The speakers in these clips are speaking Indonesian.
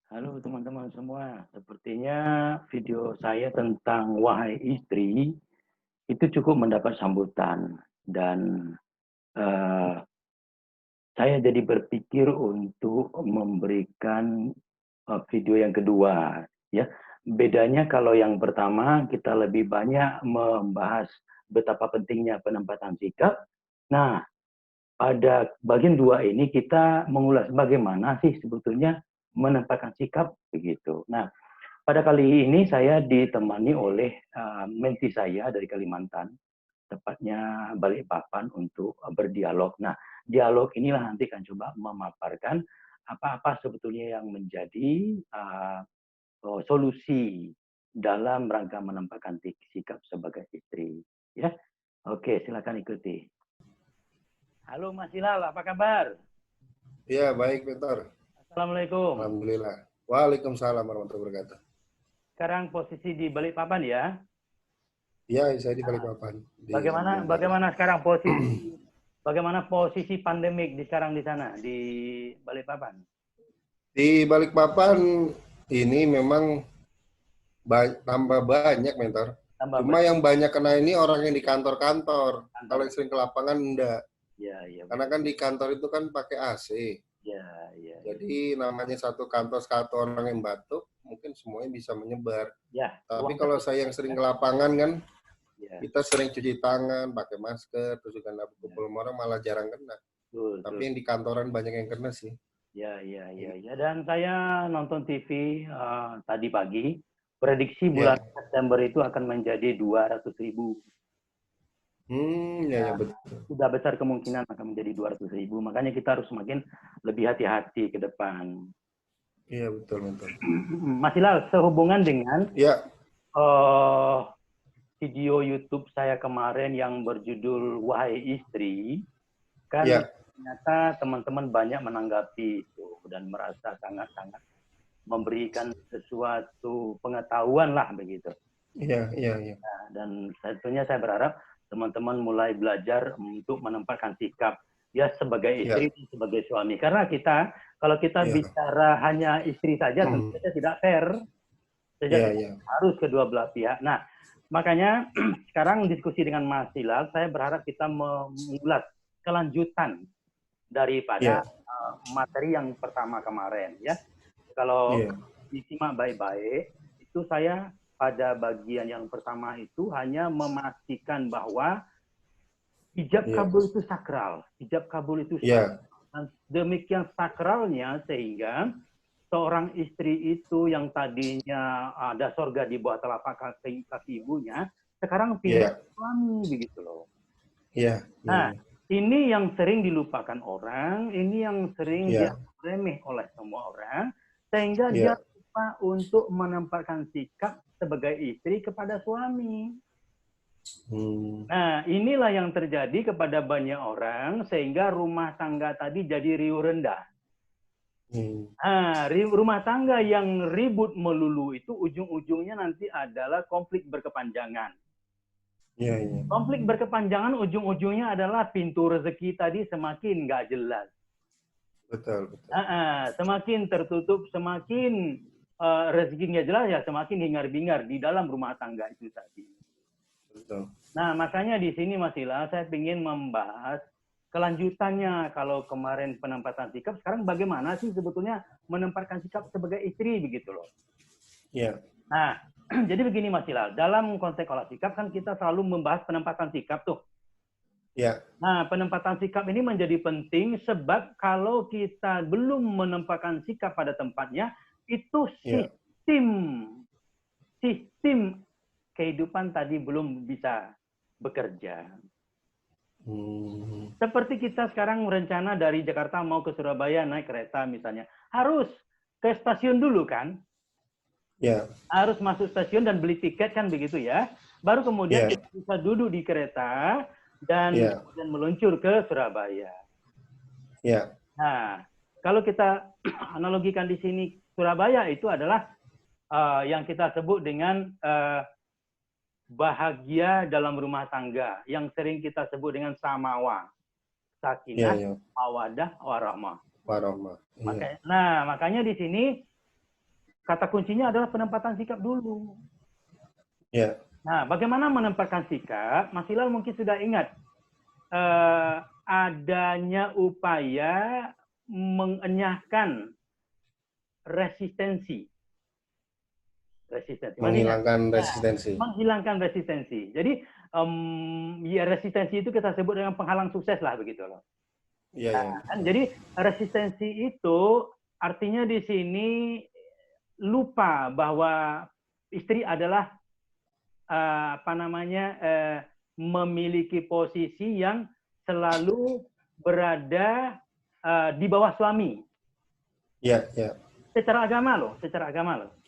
Halo teman-teman semua, sepertinya video saya tentang Wahai Istri itu cukup mendapat sambutan dan eh, saya jadi berpikir untuk memberikan video yang kedua, ya. Bedanya kalau yang pertama kita lebih banyak membahas betapa pentingnya penempatan sikap. Nah, pada bagian dua ini kita mengulas bagaimana sih sebetulnya menempatkan sikap begitu. Nah, pada kali ini saya ditemani oleh menti saya dari Kalimantan, tepatnya Balikpapan untuk berdialog. Nah, dialog inilah nanti akan coba memaparkan apa-apa sebetulnya yang menjadi solusi dalam rangka menempatkan sikap sebagai istri. Ya, oke, silakan ikuti. Halo Mas Hilal, apa kabar? Iya, baik, Peter. Assalamualaikum. Alhamdulillah. Waalaikumsalam warahmatullahi wabarakatuh. Sekarang posisi di Balikpapan ya. Iya, saya di Balikpapan, di Bagaimana Nusantara. bagaimana sekarang posisi pandemik sekarang di sana di Balikpapan? Di Balikpapan ini memang tambah banyak, Mentor. Tambah Cuma yang banyak kena ini orang yang di kantor-kantor. Kalau berkantor. yang sering ke lapangan enggak. Ya, ya Karena kan betul. di kantor itu kan pakai AC. Ya, ya, ya. Jadi namanya satu kantor satu orang yang batuk, mungkin semuanya bisa menyebar. Ya, Tapi ruang kalau tertutup saya yang ya. sering ke lapangan kan, Ya, kita sering cuci tangan, pakai masker, terus juga nggak ya. kumpul sama orang malah jarang kena. Betul, Tapi betul. yang di kantoran banyak yang kena sih. Ya, ya, ya, Gitu. ya. Dan saya nonton TV tadi pagi, prediksi bulan Ya. September itu akan menjadi 200.000. Ya, ya betul. Sudah besar kemungkinan akan menjadi 200.000. Makanya kita harus semakin lebih hati-hati ke depan. Iya betul betul. Mas Hilal, sehubungan dengan Ya, uh, video YouTube saya kemarin yang berjudul Wahai Istri, kan ya, ternyata teman-teman banyak menanggapi itu dan merasa sangat-sangat memberikan sesuatu pengetahuan lah begitu. iya, iya, iya. Nah, dan tentunya saya berharap teman-teman mulai belajar untuk menempatkan sikap ya sebagai Ya, istri, sebagai suami. Karena kita kalau kita ya. bicara hanya istri saja tentu saja tidak fair, saja Ya, tidak ya. harus kedua belah pihak. Nah, makanya sekarang diskusi dengan Mas Hilal, saya berharap kita mengulas kelanjutan daripada Ya, materi yang pertama kemarin ya. Kalau iya. disimak baik-baik, itu saya pada bagian yang pertama itu hanya memastikan bahwa hijab Iya. kabul itu sakral. Hijab kabul itu sakral. Iya. Dan demikian sakralnya sehingga seorang istri itu yang tadinya ada sorga di bawah telapak kaki ibunya, sekarang pilih Iya. suami begitu loh. Iya, iya, Nah, iya. ini yang sering dilupakan orang, ini yang sering dia Iya. remeh oleh semua orang, sehingga dia Iya. lupa untuk menempatkan sikap sebagai istri kepada suami. Hmm. Nah, inilah yang terjadi kepada banyak orang, sehingga rumah tangga tadi jadi riuh rendah. Hmm. Nah, rumah tangga yang ribut melulu itu ujung-ujungnya nanti adalah konflik berkepanjangan. Iya, iya. Konflik berkepanjangan ujung-ujungnya adalah pintu rezeki tadi semakin nggak jelas. Betul, betul. Semakin tertutup, semakin rezekinya jelas ya semakin hingar-bingar di dalam rumah tangga itu tadi. Betul. Nah, makanya di sini Mas Ila, saya ingin membahas kelanjutannya kalau kemarin penempatan sikap, sekarang bagaimana sih sebetulnya menempatkan sikap sebagai istri begitu loh. Iya. Nah, jadi begini Mas Ila, dalam konteks olah sikap kan kita selalu membahas penempatan sikap tuh. Iya. Nah, penempatan sikap ini menjadi penting sebab kalau kita belum menempatkan sikap pada tempatnya, itu Iya. sistem kehidupan tadi belum bisa bekerja. Hmm. Seperti kita sekarang merencana dari Jakarta mau ke Surabaya naik kereta misalnya, harus ke stasiun dulu kan? Iya. Harus masuk stasiun dan beli tiket kan begitu ya. Baru kemudian Iya. kita bisa duduk di kereta dan Iya. kemudian meluncur ke Surabaya. Iya. Nah, kalau kita analogikan di sini Surabaya itu adalah yang kita sebut dengan bahagia dalam rumah tangga yang sering kita sebut dengan samawa, Iya, sakinah, iya. mawadah, warahmah. Warahmah. Iya. Makanya di sini kata kuncinya adalah penempatan sikap dulu. Ya. Nah, bagaimana menempatkan sikap? Mas Hilal mungkin sudah ingat adanya upaya mengenyahkan resistensi. Menghilangkan Ya, resistensi. menghilangkan resistensi. Jadi ya resistensi itu kita sebut dengan penghalang sukses lah begitu loh. Iya, Nah, ya. kan, jadi resistensi itu artinya di sini lupa bahwa istri adalah memiliki posisi yang selalu berada di bawah suami. Iya, ya. Secara agama loh.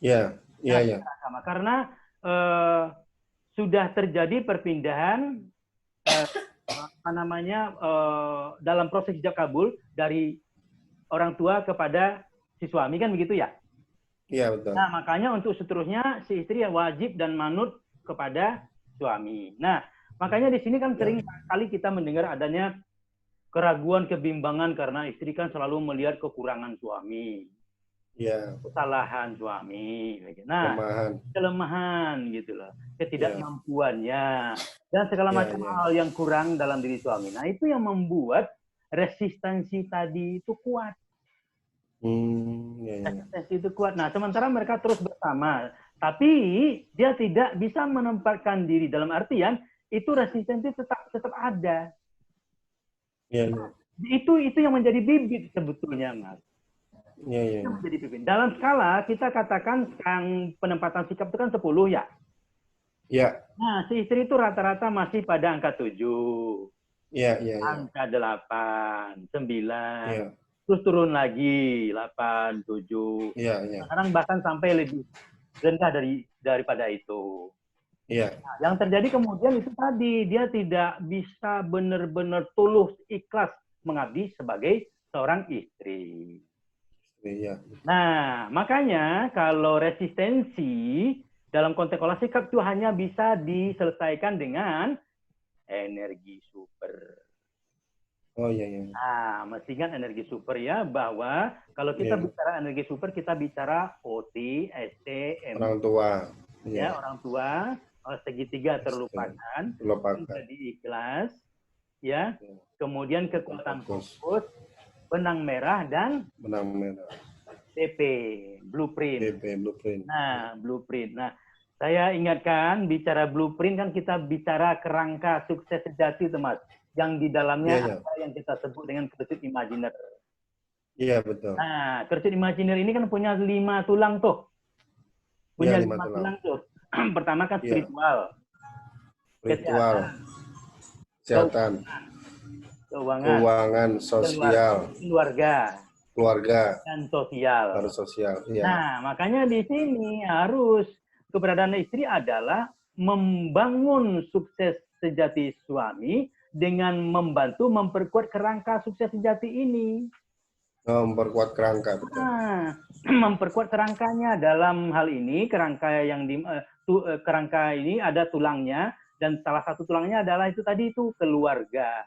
Iya, iya, ya. Karena sudah terjadi perpindahan dalam proses hijab kabul dari orang tua kepada si suami kan begitu ya? Iya, betul. Nah, makanya untuk seterusnya si istri wajib dan manut kepada suami. Nah, makanya di sini kan sering kali kita mendengar adanya keraguan, kebimbangan karena istri kan selalu melihat kekurangan suami. Iya. Kesalahan suami. Nah, kelemahan gitu loh. Ketidakmampuannya dan segala macam hal yang kurang dalam diri suami. Nah, itu yang membuat resistensi tadi itu kuat. Resistensi itu kuat. Nah, sementara mereka terus bersama, tapi dia tidak bisa menempatkan diri dalam artian itu resistensi tetap ada. Iya. Itu yang menjadi bibit sebetulnya, Mas. Iya. Menjadi bibit. Dalam skala kita katakan yang penempatan sikap itu kan 10 ya. Iya. Nah, si istri itu rata-rata masih pada angka 7. Iya. Angka 8, 9. Iya. Terus turun lagi 8, 7. Iya. Sekarang bahkan sampai lebih rendah daripada itu. Iya. Nah, yang terjadi kemudian itu tadi dia tidak bisa benar-benar tulus ikhlas mengabdi sebagai seorang istri. Iya. Nah, makanya kalau resistensi dalam konteks olah sikap itu hanya bisa diselesaikan dengan energi super. Oh iya. Nah, mesti ingat energi super ya, bahwa kalau kita bicara energi super, kita bicara OT, ST, M. Orang tua. Ya, orang tua, segitiga terlupakan, menjadi ikhlas, ya. Kemudian kekuatan fokus, benang merah dan BP, blueprint. Nah, blueprint. Nah, saya ingatkan bicara blueprint kan kita bicara kerangka sukses sejati, Mas. Yang di dalamnya ada yang kita sebut dengan kerucut imajiner. Iya, betul. Nah, kerucut imajiner ini kan punya 5 tulang tuh. Punya 5 tulang tuh. Pertama kan spiritual. Kesehatan. Keuangan, sosial. Keluarga. Dan sosial. Harus sosial. Iya. Nah, makanya di sini harus keberadaan istri adalah membangun sukses sejati suami dengan membantu memperkuat kerangka sukses sejati ini. Memperkuat kerangka, betul. Nah, memperkuat kerangkanya dalam hal ini kerangka ini ada tulangnya dan salah satu tulangnya adalah itu tadi itu keluarga.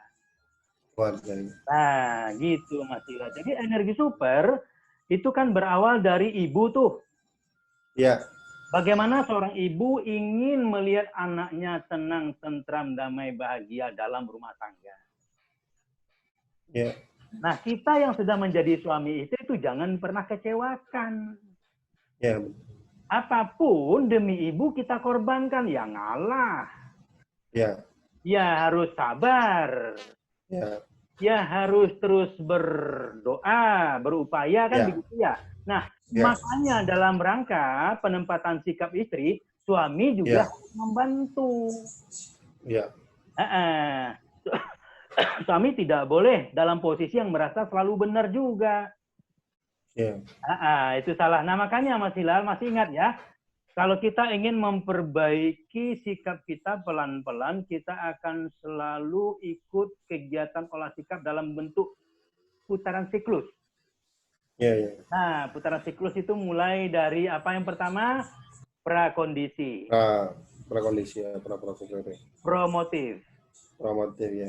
Nah, gitu Mas Ira. Jadi energi super itu kan berawal dari ibu tuh. Iya. Bagaimana seorang ibu ingin melihat anaknya tenang, tentram, damai, bahagia dalam rumah tangga. Ya. Nah, kita yang sudah menjadi suami istri itu jangan pernah kecewakan. Ya. Apapun demi ibu kita korbankan, ya ngalah. Ya. Ya harus sabar. Ya. Ya harus terus berdoa, berupaya kan begitu ya. Nah, makanya dalam rangka penempatan sikap istri, suami juga harus membantu. Ya. Suami tidak boleh dalam posisi yang merasa selalu benar juga. Itu salah. Nah, makanya Mas Hilal masih ingat ya, kalau kita ingin memperbaiki sikap kita pelan-pelan, kita akan selalu ikut kegiatan olah sikap dalam bentuk putaran siklus. Nah, putaran siklus itu mulai dari apa yang pertama? Prakondisi. Prakondisi, Promotif, ya.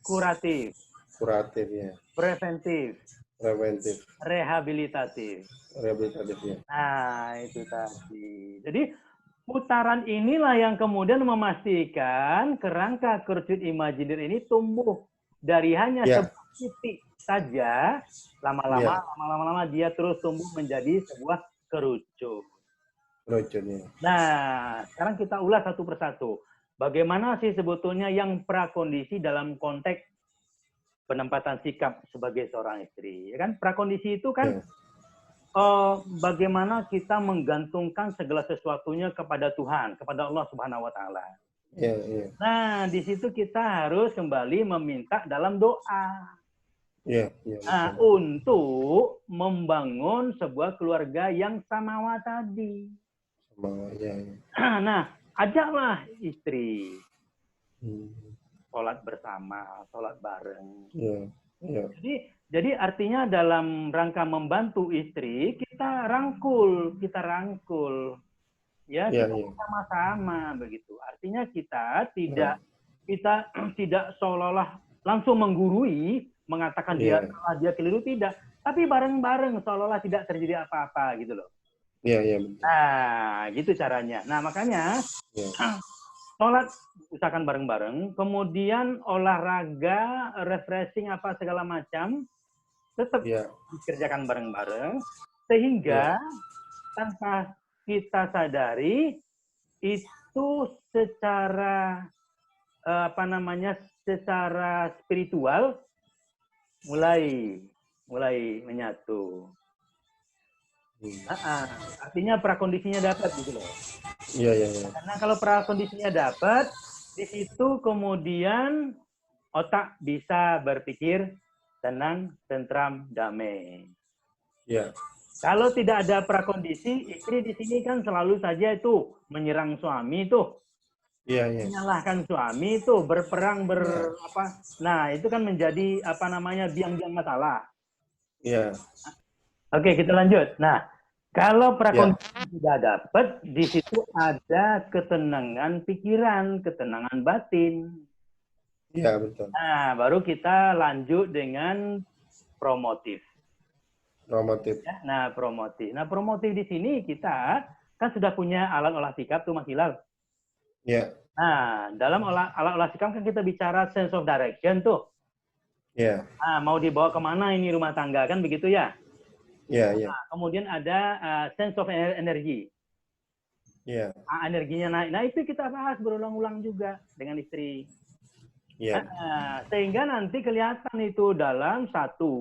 Kuratif. Kuratif, ya. Preventif. Preventif, rehabilitatif. rehabilitatif ya. Nah, itu tadi. Jadi putaran inilah yang kemudian memastikan kerangka kerucut imajiner ini tumbuh dari hanya Ya, sebuah titik saja, ya, lama-lama dia terus tumbuh menjadi sebuah kerucut. kerucutnya. Nah, sekarang kita ulas satu persatu. Bagaimana sih sebetulnya yang prakondisi dalam konteks penempatan sikap sebagai seorang istri? Ya kan prakondisi itu kan Ya, bagaimana kita menggantungkan segala sesuatunya kepada Tuhan, kepada Allah Subhanahu wa taala. ya, ya, Nah, di situ kita harus kembali meminta dalam doa. ya, ya, Nah, betul. untuk membangun sebuah keluarga yang samawa tadi. Sama, ya, ya. Nah, ajaklah istri Hmm. sholat bersama, sholat bareng. Ya, ya, Jadi artinya dalam rangka membantu istri, kita rangkul, ya ya, kita ya, sama-sama begitu. Artinya kita ya, tidak seolah-olah langsung menggurui, mengatakan dia ya, salah, dia keliru, tidak. Tapi bareng-bareng seolah-olah tidak terjadi apa-apa gitu loh. ya, ya, betul. Nah, gitu caranya. Nah, makanya Ya, sholat usahakan bareng-bareng, kemudian olahraga, refreshing apa segala macam, tetap ya, dikerjakan bareng-bareng, ya, sehingga tanpa kita sadari itu secara secara spiritual mulai menyatu. Artinya prakondisinya dapat gitu loh. ya, ya, ya, Karena kalau prakondisinya dapat, di situ kemudian otak bisa berpikir tenang, tentram, damai. ya, Kalau tidak ada prakondisi, istri di sini kan selalu saja itu menyerang suami tuh, ya, ya, menyalahkan suami itu, berperang apa. Nah, itu kan menjadi biang-biang masalah. ya, Oke, kita lanjut. Nah, kalau ya, prakondisi tidak dapat, di situ ada ketenangan pikiran, ketenangan batin. ya, betul. Nah, baru kita lanjut dengan promotif. Normatif. Ya, promotif. Nah, promotif di sini kita kan sudah punya alat olah sikap tuh Mas Hilal. Ya, Nah, dalam alat olah sikap kan kita bicara sense of direction tuh. ya, Nah, mau dibawa kemana ini rumah tangga kan begitu ya. ya, ya, Nah, kemudian ada sense of energy. ya, Energinya naik. Nah, itu kita bahas berulang-ulang juga dengan istri. ya, Sehingga nanti kelihatan itu dalam satu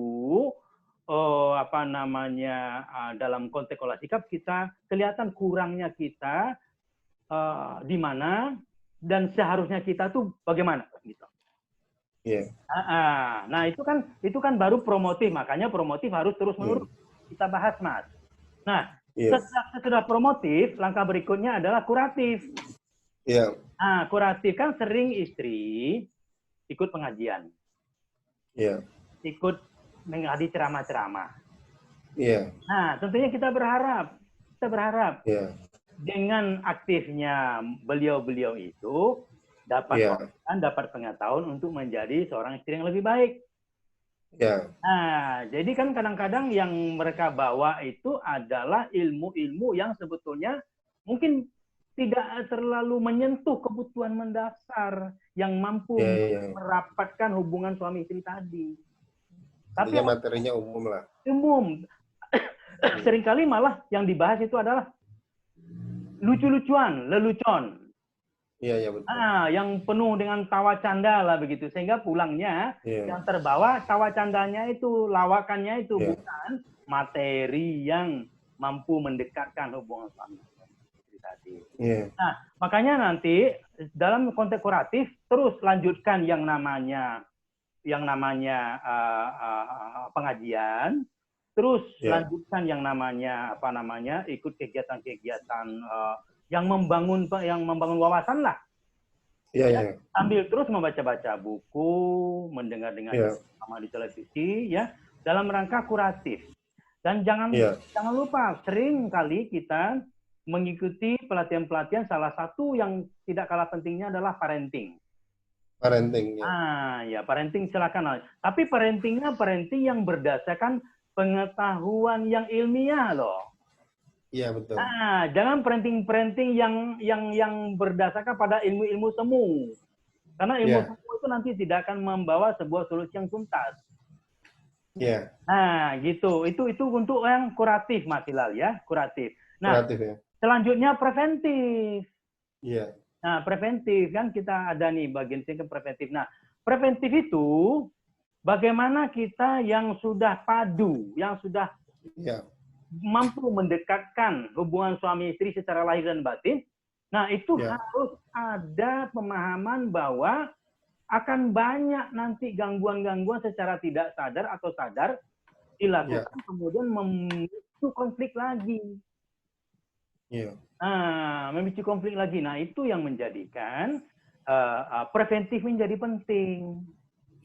dalam konteks olah sikap kita kelihatan kurangnya kita di mana dan seharusnya kita tuh bagaimana gitu. ya, Nah, itu kan baru promotif, makanya promotif harus terus menerus kita bahas, Mas. Nah, ya, setelah promotif, langkah berikutnya adalah kuratif. ya, Nah, kuratif kan sering istri ikut pengajian, ya, ikut menghadiri ceramah-ceramah. ya, Nah, tentunya kita berharap ya, dengan aktifnya beliau-beliau itu dapat ya, wawasan, dapat pengetahuan untuk menjadi seorang istri yang lebih baik. ya, Nah, jadi kan kadang-kadang yang mereka bawa itu adalah ilmu-ilmu yang sebetulnya mungkin tidak terlalu menyentuh kebutuhan mendasar yang mampu ya, ya. merapatkan hubungan suami istri tadi. Tapi Intinya materinya umum lah. umum, seringkali malah yang dibahas itu adalah lucu-lucuan, lelucon. Iya, ya, betul. Yang penuh dengan tawa canda lah begitu. Sehingga pulangnya yang terbawa tawa candanya itu, lawakannya itu bukan materi yang mampu mendekatkan hubungan suami istri tadi. Nah, makanya nanti dalam konteks kuratif terus lanjutkan yang namanya pengajian, terus lanjutkan yang namanya ikut kegiatan-kegiatan yang membangun wawasan lah. Ya. Sambil terus membaca-baca buku, mendengar-dengar sama di televisi, ya, dalam rangka kuratif. Dan jangan lupa, sering kali kita mengikuti pelatihan-pelatihan, salah satu yang tidak kalah pentingnya adalah parenting. Parenting, ya. Ya parenting silakan. Tapi parentingnya parenting yang berdasarkan pengetahuan yang ilmiah loh. Iya, betul. Jangan parenting yang berdasarkan pada ilmu-ilmu semu. Karena ilmu semu itu nanti tidak akan membawa sebuah solusi yang tuntas. Iya. Gitu. Itu untuk yang kuratif, Mas Hilal ya, kuratif. Nah, Kuratif, ya. selanjutnya preventif. Iya. Nah, preventif kan kita ada nih bagian sini preventif. Nah, preventif itu bagaimana kita yang sudah padu, yang sudah mampu mendekatkan hubungan suami istri secara lahir dan batin. Nah, itu harus ada pemahaman bahwa akan banyak nanti gangguan-gangguan secara tidak sadar atau sadar dilakukan, kemudian memicu konflik lagi. Memicu konflik lagi. Nah, itu yang menjadikan preventif menjadi penting.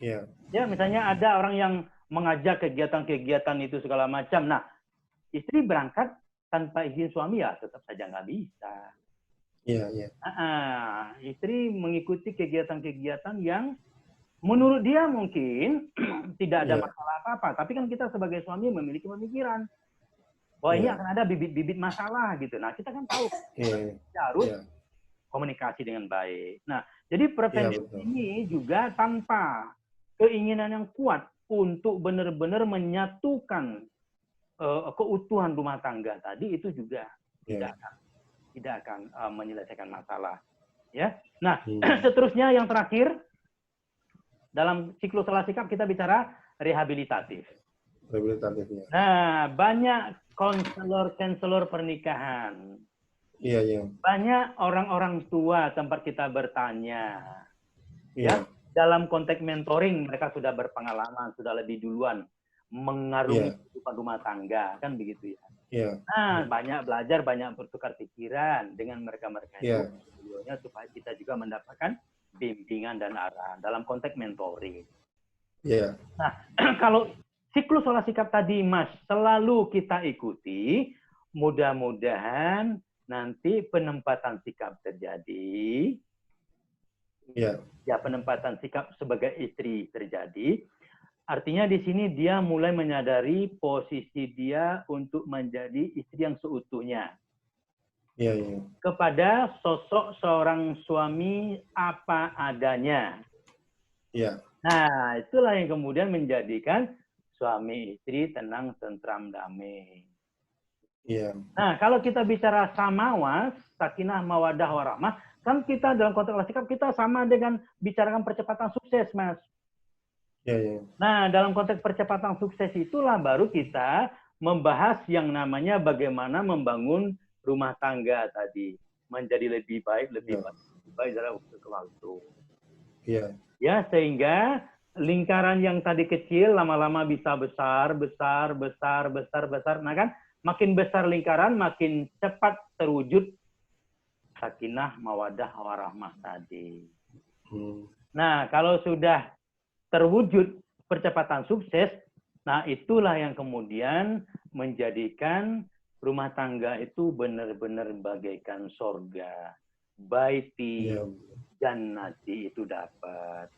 Ya, misalnya ada orang yang mengajak kegiatan-kegiatan itu segala macam. Nah, istri berangkat tanpa izin suami ya tetap saja nggak bisa. Istri mengikuti kegiatan-kegiatan yang menurut dia mungkin tidak ada masalah apa-apa. Tapi kan kita sebagai suami memiliki pemikiran bahwa ini akan ada bibit-bibit masalah gitu. Nah, kita kan tahu kita harus komunikasi dengan baik. Nah, jadi preventif ini juga tanpa keinginan yang kuat untuk benar-benar menyatukan keutuhan rumah tangga tadi, itu juga tidak akan menyelesaikan masalah. Ya. Nah, seterusnya yang terakhir dalam siklus salah sikap kita bicara rehabilitatif. Nah, banyak konselor pernikahan. Banyak orang-orang tua tempat kita bertanya. Ya, dalam konteks mentoring mereka sudah berpengalaman, sudah lebih duluan mengarungi kehidupan rumah tangga, kan begitu ya. Nah, banyak belajar, banyak bertukar pikiran dengan mereka-mereka itu supaya kita juga mendapatkan bimbingan dan arahan dalam konteks mentoring. Nah, kalau siklus olah sikap tadi, Mas, selalu kita ikuti, mudah-mudahan nanti penempatan sikap terjadi. Ya, penempatan sikap sebagai istri terjadi. Artinya di sini dia mulai menyadari posisi dia untuk menjadi istri yang seutuhnya. Kepada sosok seorang suami apa adanya. Nah, itulah yang kemudian menjadikan suami istri tenang, tentram, damai. Nah, kalau kita bicara samawas, sakinah, mawadah, warahmah, kan kita dalam konteks olah sikap kita sama dengan bicarakan percepatan sukses, Mas. Nah, dalam konteks percepatan sukses itulah baru kita membahas yang namanya bagaimana membangun rumah tangga tadi menjadi lebih baik dalam waktu ke waktu. Ya, sehingga lingkaran yang tadi kecil lama-lama bisa besar. Nah kan, makin besar lingkaran, makin cepat terwujud sakinah, mawadah, warahmah tadi. Nah, kalau sudah terwujud percepatan sukses, nah itulah yang kemudian menjadikan rumah tangga itu benar-benar bagaikan sorga. Baiti, jannati itu dapat.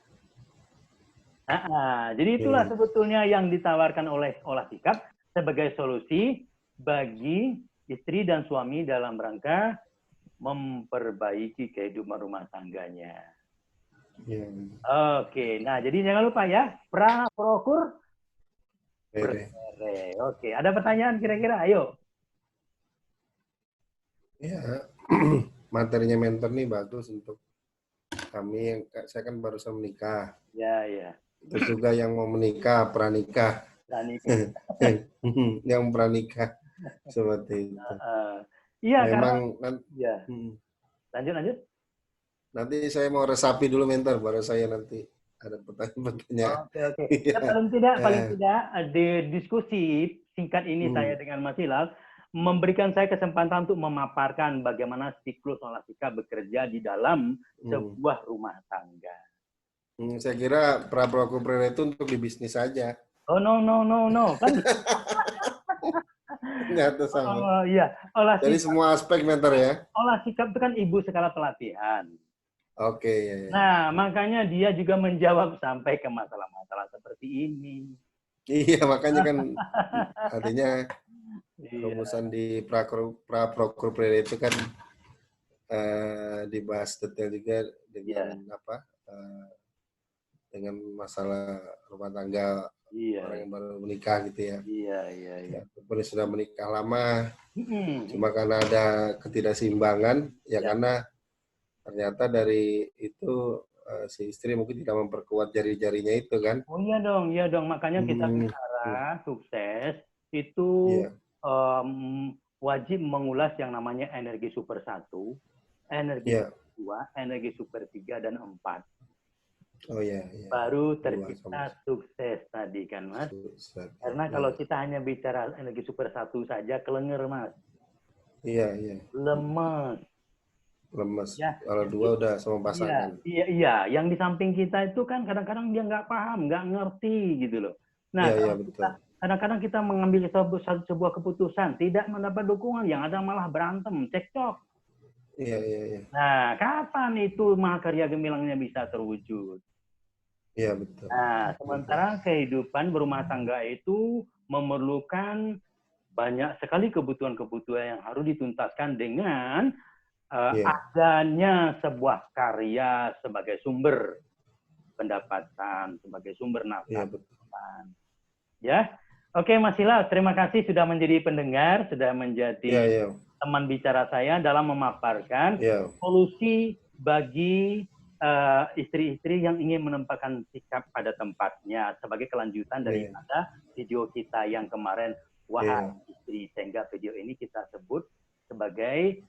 Jadi itulah sebetulnya yang ditawarkan oleh olah sikap sebagai solusi bagi istri dan suami dalam rangka memperbaiki kehidupan rumah tangganya. Oke, nah jadi jangan lupa ya, prokur bere. Oke, ada pertanyaan kira-kira? Ayo. Ya, materinya mentor nih bagus untuk kami. Saya kan barusan menikah. Ya. Terus juga yang mau menikah, pranikah. Yang pranikah seperti itu. Iya, memang. Lanjut. Nanti saya mau resapi dulu mentor, baru saya nanti ada pertanyaan-pertanyaan. Oke. Ya, paling tidak di diskusi singkat ini saya dengan Mas Hilal memberikan saya kesempatan untuk memaparkan bagaimana siklus olah sikap bekerja di dalam sebuah rumah tangga. Saya kira prokur itu untuk di bisnis saja. Oh no. Kan Nyata sama. Iya, Jadi semua aspek mentor ya. Olah sikap itu kan ibu skala pelatihan. Oke, ya, ya. Nah, makanya dia juga menjawab sampai ke masalah-masalah seperti ini. Iya, makanya kan artinya Iya, rumusan di pra-prokurpre itu kan dibahas detail juga dengan iya, apa? eh, dengan masalah rumah tangga orang iya, yang baru menikah gitu ya. iya, iya, iya. Ya, walaupun sudah menikah lama, Mm-mm. cuma karena ada ketidakseimbangan, ya Ya. karena ternyata dari itu si istri mungkin tidak memperkuat jari-jarinya itu kan. Oh iya dong. Makanya kita Hmm, hmm, bicara sukses itu iya, em, wajib mengulas yang namanya energi super satu, energi iya. super dua, energi super tiga dan empat. Oh iya, iya. Baru Dua sama tercipta sukses tadi kan Mas. susah. Karena Iya, kalau kita hanya bicara energi super satu saja kelenger Mas, iya, iya. lemes Lemes. ya. Kalau dua udah sama Iya, pasangan. iya. Yang di samping kita itu kan kadang-kadang dia nggak paham, nggak ngerti gitu loh. Nah, Iya, iya kalau kita betul. kadang-kadang kita mengambil sebuah keputusan, tidak mendapat dukungan, yang ada malah berantem, cekcok. Iya, iya, iya. Nah, kapan itu mahakarya gemilangnya bisa terwujud? Iya betul. Nah, Betul. sementara kehidupan berumah tangga itu memerlukan banyak sekali kebutuhan-kebutuhan yang harus dituntaskan dengan Iya, adanya sebuah karya sebagai sumber pendapatan, sebagai sumber iya nafkah. betul. Ya, oke Mas Hilal, terima kasih sudah menjadi pendengar, sudah Iya, menjadi iya, teman bicara saya dalam memaparkan iya, solusi bagi istri-istri yang ingin menempatkan sikap pada tempatnya sebagai kelanjutan iya, daripada video kita yang kemarin, Wahai iya, Istri, sehingga video ini kita sebut sebagai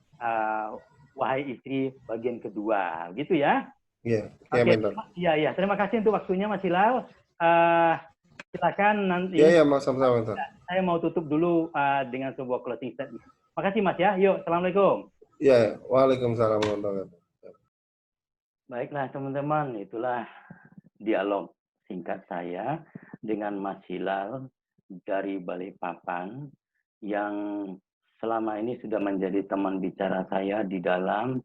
Wahai Istri bagian kedua, gitu ya. iya, iya Oke, mentor. iya, terima kasih untuk waktunya Mas Hilal. Uh, Silakan nanti Iya, ini iya, Mas, sama-sama mentor. saya mau tutup dulu dengan sebuah closing statement. Makasih Mas ya. Yuk, assalamualaikum. Iya, waalaikumsalam warahmatullahi wabarakatuh. Baiklah teman-teman, itulah dialog singkat saya dengan Mas Hilal dari Balikpapan yang selama ini sudah menjadi teman bicara saya di dalam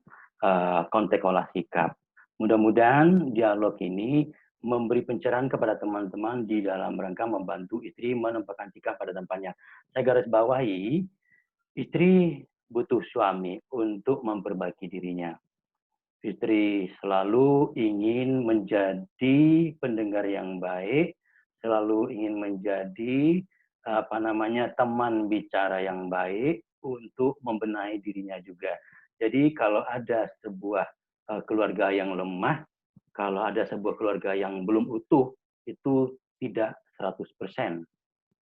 konteks olah sikap. Mudah-mudahan dialog ini memberi pencerahan kepada teman-teman di dalam rangka membantu istri menempatkan sikap pada tempatnya. Saya garis bawahi, istri butuh suami untuk memperbaiki dirinya. Fitri selalu ingin menjadi pendengar yang baik, selalu ingin menjadi teman bicara yang baik untuk membenahi dirinya juga. Jadi kalau ada sebuah keluarga yang lemah, kalau ada sebuah keluarga yang belum utuh, itu tidak 100%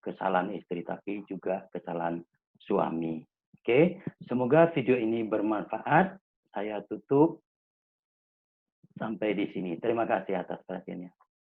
kesalahan istri, tapi juga kesalahan suami. Oke, semoga video ini bermanfaat. Saya tutup sampai di sini. Terima kasih atas perhatiannya.